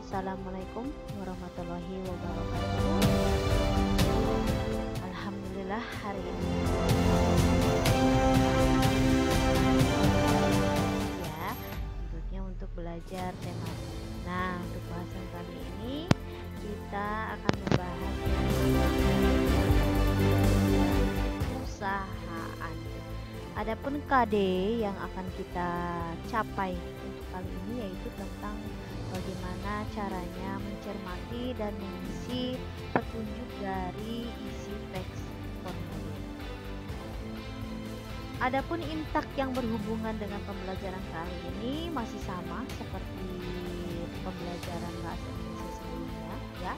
Assalamualaikum warahmatullahi wabarakatuh. Alhamdulillah hari ini ya, tentunya untuk belajar tema. Nah, untuk bahasan kali ini kita akan membahas perusahaan. Adapun KD yang akan kita capai untuk kali ini yaitu tentang bagaimana caranya mencermati dan mengisi petunjuk dari isi teks formulir. Adapun intak yang berhubungan dengan pembelajaran kali ini masih sama seperti pembelajaran bahasa Indonesia sebelumnya ya,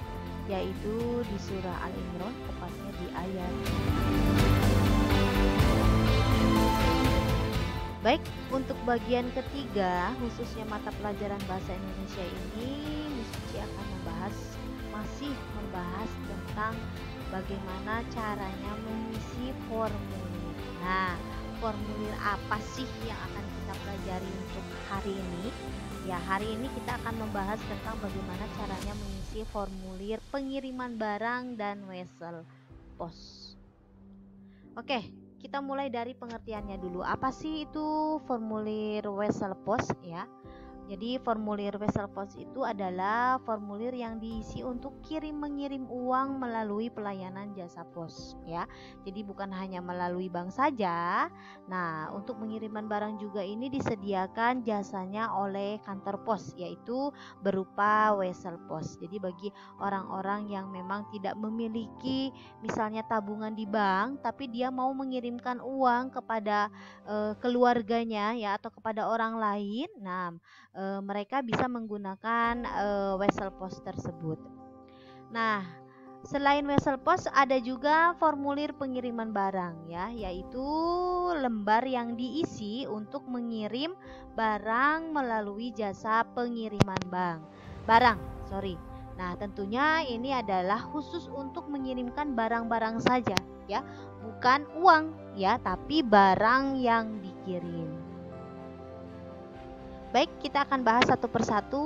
yaitu di surah Al-Imran, tepatnya di ayat. Baik, untuk bagian ketiga, khususnya mata pelajaran bahasa Indonesia ini, Miss Cici akan masih membahas tentang bagaimana caranya mengisi formulir. Nah, formulir apa sih yang akan kita pelajari untuk hari ini? Ya, hari ini kita akan membahas tentang bagaimana caranya mengisi formulir pengiriman barang dan wesel pos. Oke, kita mulai dari pengertiannya dulu. Apa sih itu formulir wesel pos ya? Jadi formulir wesel pos itu adalah formulir yang diisi untuk kirim-mengirim uang melalui pelayanan jasa pos ya. Jadi bukan hanya melalui bank saja. Nah, untuk pengiriman barang juga ini disediakan jasanya oleh kantor pos, yaitu berupa wesel pos. Jadi bagi orang-orang yang memang tidak memiliki misalnya tabungan di bank, tapi dia mau mengirimkan uang kepada keluarganya ya, atau kepada orang lain. Nah, mereka bisa menggunakan wesel pos tersebut. Nah, selain wesel pos ada juga formulir pengiriman barang ya, yaitu lembar yang diisi untuk mengirim barang melalui jasa pengiriman barang. Nah, tentunya ini adalah khusus untuk mengirimkan barang-barang saja ya, bukan uang ya, tapi barang yang dikirim. Baik, kita akan bahas satu persatu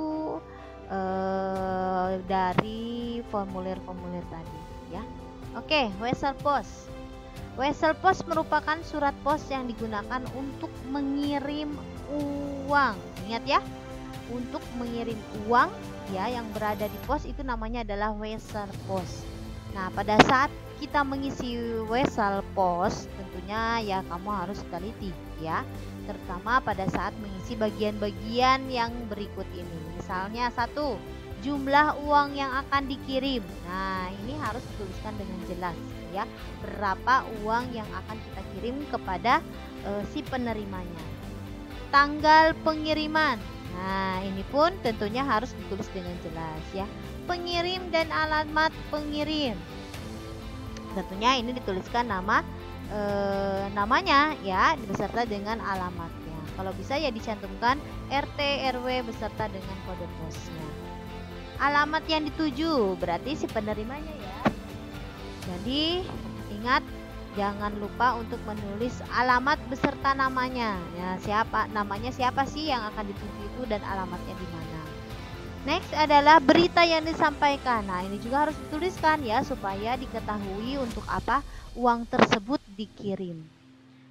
dari formulir-formulir tadi ya. Oke, wesel pos. Wesel pos merupakan surat pos yang digunakan untuk mengirim uang. Ingat ya, untuk mengirim uang ya yang berada di pos itu namanya adalah wesel pos. Nah, pada saat kita mengisi wesel pos, tentunya ya kamu harus teliti ya, terutama pada saat mengisi bagian-bagian yang berikut ini. Misalnya 1, jumlah uang yang akan dikirim. Nah, ini harus dituliskan dengan jelas ya, berapa uang yang akan kita kirim kepada si penerimanya. Tanggal pengiriman. Nah, ini pun tentunya harus ditulis dengan jelas ya. Pengirim dan alamat pengirim. Tentunya ini dituliskan namanya ya beserta dengan alamatnya. Kalau bisa ya dicantumkan RT RW beserta dengan kode posnya. Alamat yang dituju berarti si penerimanya ya. Jadi ingat, jangan lupa untuk menulis alamat beserta namanya. Ya, namanya siapa sih yang akan dituju itu dan alamatnya di mana. Next adalah berita yang disampaikan. Nah, ini juga harus dituliskan ya supaya diketahui untuk apa uang tersebut dikirim.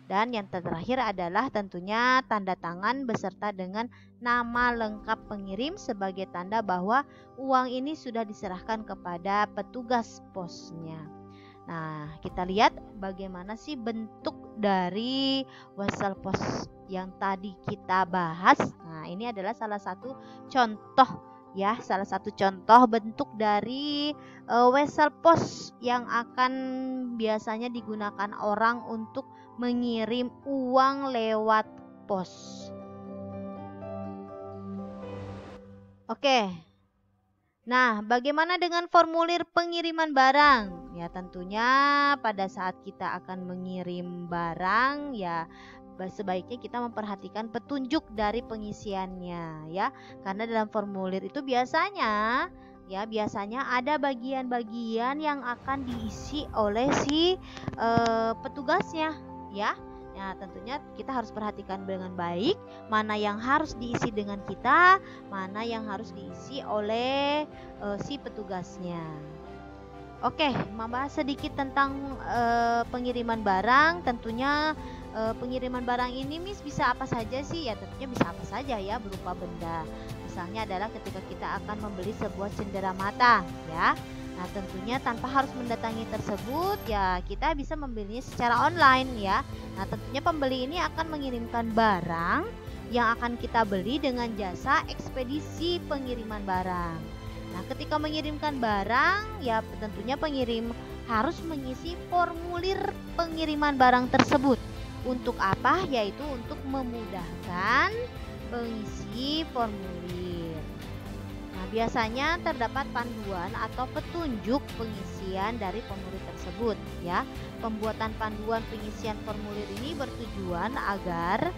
Dan yang terakhir adalah tentunya tanda tangan beserta dengan nama lengkap pengirim sebagai tanda bahwa uang ini sudah diserahkan kepada petugas posnya. Nah, kita lihat bagaimana sih bentuk dari wesel pos yang tadi kita bahas. Nah, ini adalah salah satu contoh bentuk dari wesel pos yang akan biasanya digunakan orang untuk mengirim uang lewat pos. Oke. Nah, bagaimana dengan formulir pengiriman barang? Ya, tentunya pada saat kita akan mengirim barang ya sebaiknya kita memperhatikan petunjuk dari pengisiannya ya. Karena dalam formulir itu biasanya ada bagian-bagian yang akan diisi oleh si petugasnya ya. Ya, tentunya kita harus perhatikan dengan baik mana yang harus diisi dengan kita, mana yang harus diisi oleh si petugasnya. Oke, membahas sedikit tentang pengiriman barang. Tentunya pengiriman barang ini Miss bisa apa saja sih? Ya tentunya bisa apa saja ya, berupa benda. Misalnya adalah ketika kita akan membeli sebuah cenderamata ya. Nah, tentunya tanpa harus mendatangi tersebut ya, kita bisa membelinya secara online ya. Nah, tentunya pembeli ini akan mengirimkan barang yang akan kita beli dengan jasa ekspedisi pengiriman barang. Nah, ketika mengirimkan barang ya, tentunya pengirim harus mengisi formulir pengiriman barang tersebut. Untuk apa? Yaitu untuk memudahkan pengisi formulir. Nah, biasanya terdapat panduan atau petunjuk pengisian dari formulir tersebut ya. Pembuatan panduan pengisian formulir ini bertujuan agar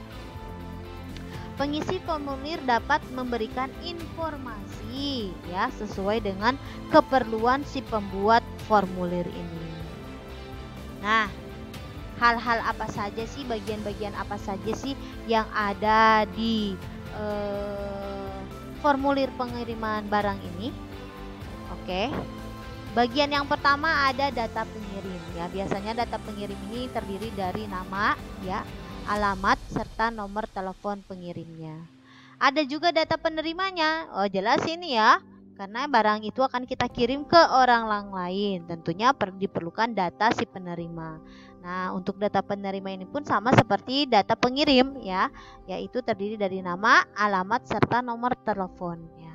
pengisi formulir dapat memberikan informasi ya sesuai dengan keperluan si pembuat formulir ini. Nah, hal-hal apa saja sih, bagian-bagian apa saja sih yang ada di formulir pengiriman barang ini? Oke. Bagian yang pertama ada data pengirim ya. Biasanya data pengirim ini terdiri dari nama ya, alamat serta nomor telepon pengirimnya. Ada juga data penerimanya. Oh, jelas ini ya. Karena barang itu akan kita kirim ke orang lain. Tentunya diperlukan data si penerima. Nah, untuk data penerima ini pun sama seperti data pengirim ya, yaitu terdiri dari nama, alamat serta nomor teleponnya.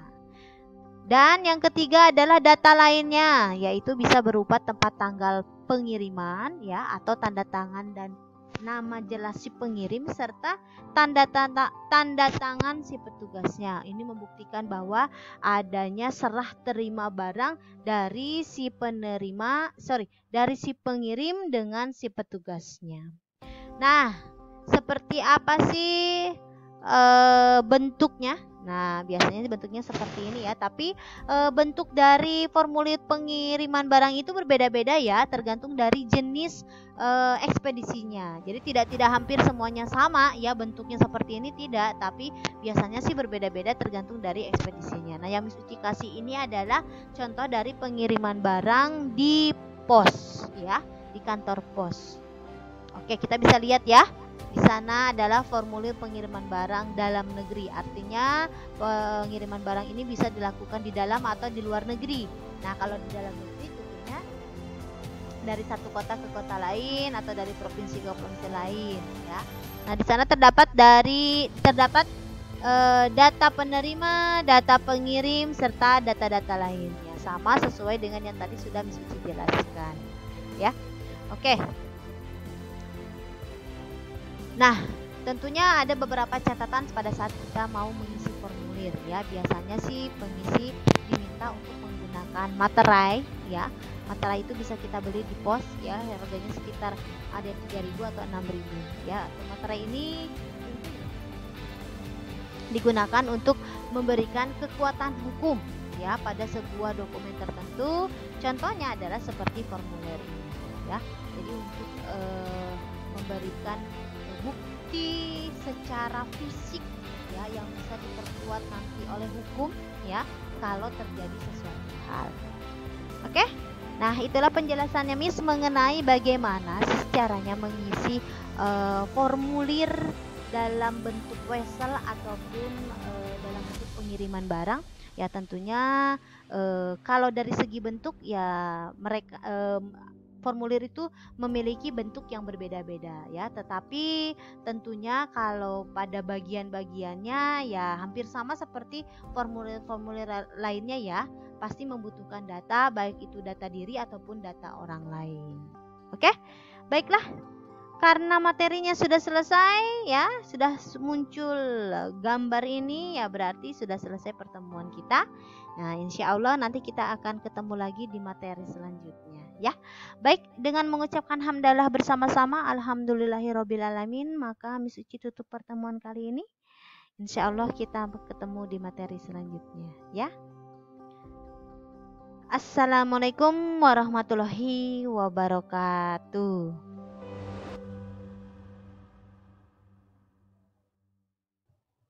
Dan yang ketiga adalah data lainnya, yaitu bisa berupa tempat tanggal pengiriman ya, atau tanda tangan dan nama jelas si pengirim serta tanda tangan si petugasnya. Ini membuktikan bahwa adanya serah terima barang dari si dari si pengirim dengan si petugasnya. Nah, seperti apa sih bentuknya? Nah, biasanya bentuknya seperti ini ya, tapi bentuk dari formulir pengiriman barang itu berbeda-beda ya, tergantung dari jenis ekspedisinya. Jadi tidak hampir semuanya sama ya bentuknya seperti ini, tidak, tapi biasanya sih berbeda-beda tergantung dari ekspedisinya. Nah, yang Miss Uci kasih ini adalah contoh dari pengiriman barang di pos ya, di kantor pos. Oke, kita bisa lihat ya. Di sana adalah formulir pengiriman barang dalam negeri. Artinya pengiriman barang ini bisa dilakukan di dalam atau di luar negeri. Nah, kalau di dalam negeri tentunya dari satu kota ke kota lain atau dari provinsi ke provinsi lain ya. Nah, di sana terdapat data penerima, data pengirim serta data-data lainnya. Sama sesuai dengan yang tadi sudah Miss Uci jelaskan ya. Oke. Nah, tentunya ada beberapa catatan pada saat kita mau mengisi formulir ya. Biasanya sih pengisi diminta untuk menggunakan materai ya. Materai itu bisa kita beli di pos ya, harganya sekitar ada 3.000 atau 6.000 ya. Materai ini digunakan untuk memberikan kekuatan hukum ya pada sebuah dokumen tertentu. Contohnya adalah seperti formulir ini ya. Jadi untuk memberikan bukti secara fisik ya yang bisa diperkuat nanti oleh hukum ya kalau terjadi sesuatu hal. Oke? Nah, itulah penjelasannya Miss mengenai bagaimana caranya mengisi formulir dalam bentuk wesel ataupun dalam bentuk pengiriman barang. Ya tentunya kalau dari segi bentuk ya mereka formulir itu memiliki bentuk yang berbeda-beda ya, tetapi tentunya kalau pada bagian-bagiannya ya hampir sama seperti formulir-formulir lainnya ya, pasti membutuhkan data baik itu data diri ataupun data orang lain. Oke? Baiklah. Karena materinya sudah selesai ya, sudah muncul gambar ini ya, berarti sudah selesai pertemuan kita. Nah, insya Allah nanti kita akan ketemu lagi di materi selanjutnya ya. Baik, dengan mengucapkan hamdalah bersama-sama, alhamdulillahirobbilalamin, maka Miss Uci tutup pertemuan kali ini. Insya Allah kita ketemu di materi selanjutnya ya. Assalamualaikum warahmatullahi wabarakatuh.